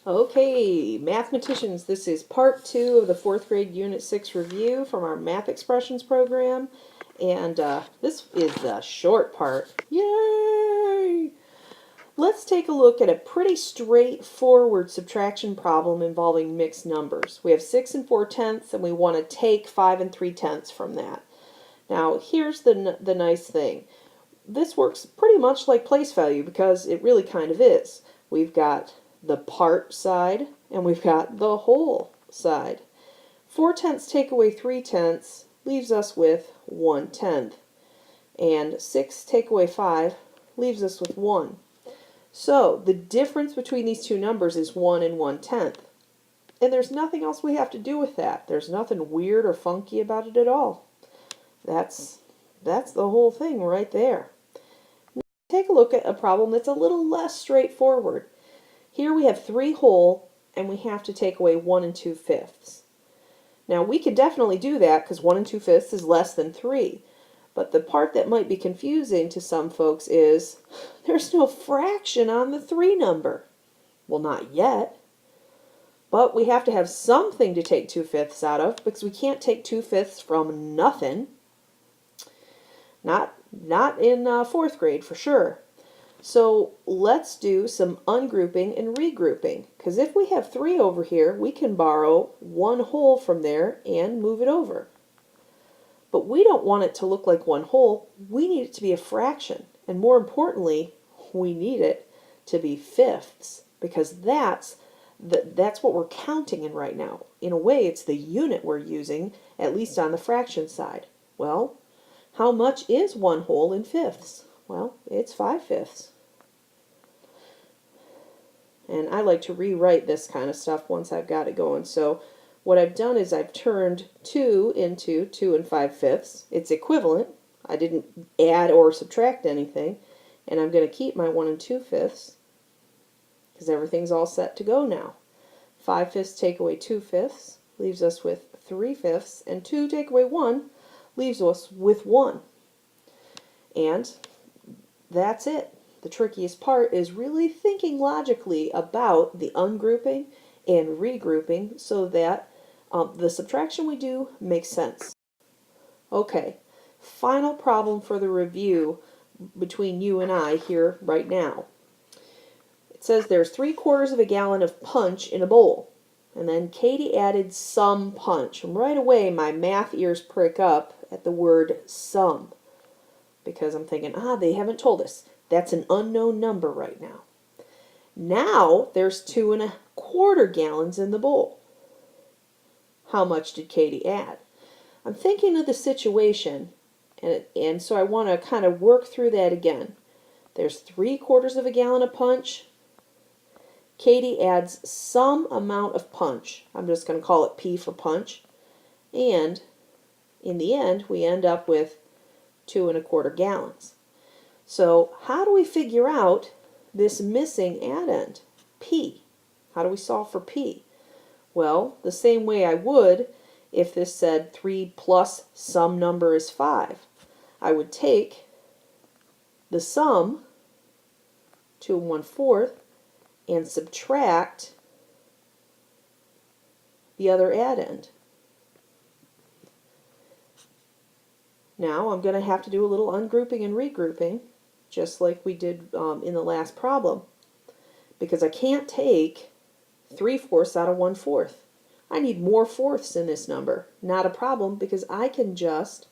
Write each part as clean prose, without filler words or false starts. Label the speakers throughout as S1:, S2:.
S1: Okay, mathematicians, this is part 2 of the 4th grade Unit 6 review from our math expressions program. And this is the short part. Yay! Let's take a look at a pretty straightforward subtraction problem involving mixed numbers. We have 6 and 4/10, and we want to take 5 and 3/10 from that. Now, here's the nice thing. This works pretty much like place value because it really kind of is. We've got the part side and we've got the whole side. 4/10 take away 3/10 leaves us with 1/10, and 6 take away 5 leaves us with 1. So the difference between these two numbers is 1 and 1/10. And there's nothing else we have to do with that. There's nothing weird or funky about it at all. That's the whole thing right there. Take a look at a problem that's a little less straightforward. Here we have 3 whole, and we have to take away 1 and 2/5. Now we could definitely do that because 1 and 2/5 is less than 3. But the part that might be confusing to some folks is there's no fraction on the 3 number. Well, not yet. But we have to have something to take 2/5 out of because we can't take 2/5 from nothing. Not in 4th grade for sure. So let's do some ungrouping and regrouping, because if we have 3 over here, we can borrow 1 whole from there and move it over. But we don't want it to look like 1 whole. We need it to be a fraction, and more importantly, we need it to be fifths, because that's what we're counting in right now. In a way, it's the unit we're using, at least on the fraction side. Well, how much is 1 whole in fifths? Well, it's 5/5. And I like to rewrite this kind of stuff once I've got it going. So what I've done is I've turned 2 into 2 and 5/5. It's equivalent. I didn't add or subtract anything. And I'm going to keep my 1 and 2/5 because everything's all set to go now. 5/5 take away 2/5 leaves us with 3/5, and 2 take away 1 leaves us with 1. And that's it. The trickiest part is really thinking logically about the ungrouping and regrouping so that the subtraction we do makes sense. Okay, final problem for the review between you and I here right now. It says there's 3/4 of a gallon of punch in a bowl. And then Katie added some punch. And right away my math ears prick up at the word some, because I'm thinking, they haven't told us. That's an unknown number right now. Now there's 2 1/4 gallons in the bowl. How much did Katie add? I'm thinking of the situation, and so I want to kind of work through that again. There's 3/4 of a gallon of punch. Katie adds some amount of punch. I'm just going to call it P for punch. And in the end, we end up with 2 1/4 gallons. So how do we figure out this missing addend, P? How do we solve for P? Well, the same way I would if this said 3 plus some number is 5. I would take the sum, 2 1/4, and subtract the other addend. Now I'm going to have to do a little ungrouping and regrouping, just like we did in the last problem, because I can't take 3/4 out of 1/4. I need more fourths in this number. Not a problem, because I can just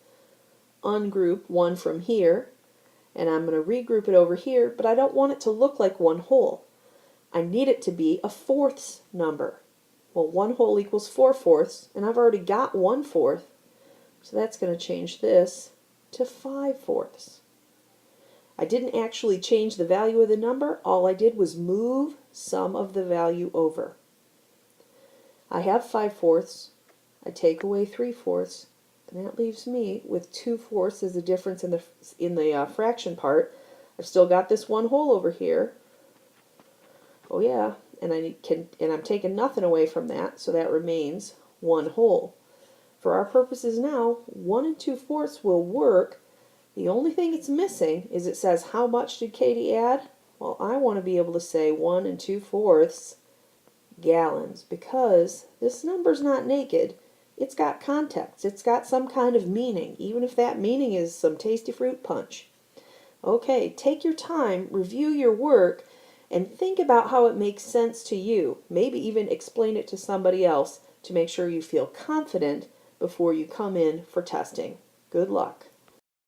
S1: ungroup 1 from here, and I'm going to regroup it over here, but I don't want it to look like 1 whole. I need it to be a fourths number. Well, 1 whole equals 4/4, and I've already got 1/4, so that's going to change this to 5/4. I didn't actually change the value of the number. All I did was move some of the value over. I have 5/4. I take away 3/4, and that leaves me with 2/4 as the difference in the fraction part. I've still got this 1 whole over here. Oh yeah, and I'm taking nothing away from that, so that remains 1 whole. For our purposes now, 1 2/4 will work. The only thing it's missing is it says how much did Katie add? Well, I want to be able to say 1 2/4 gallons, because this number's not naked. It's got context. It's got some kind of meaning, even if that meaning is some tasty fruit punch. Okay, take your time, review your work, and think about how it makes sense to you. Maybe even explain it to somebody else to make sure you feel confident before you come in for testing. Good luck.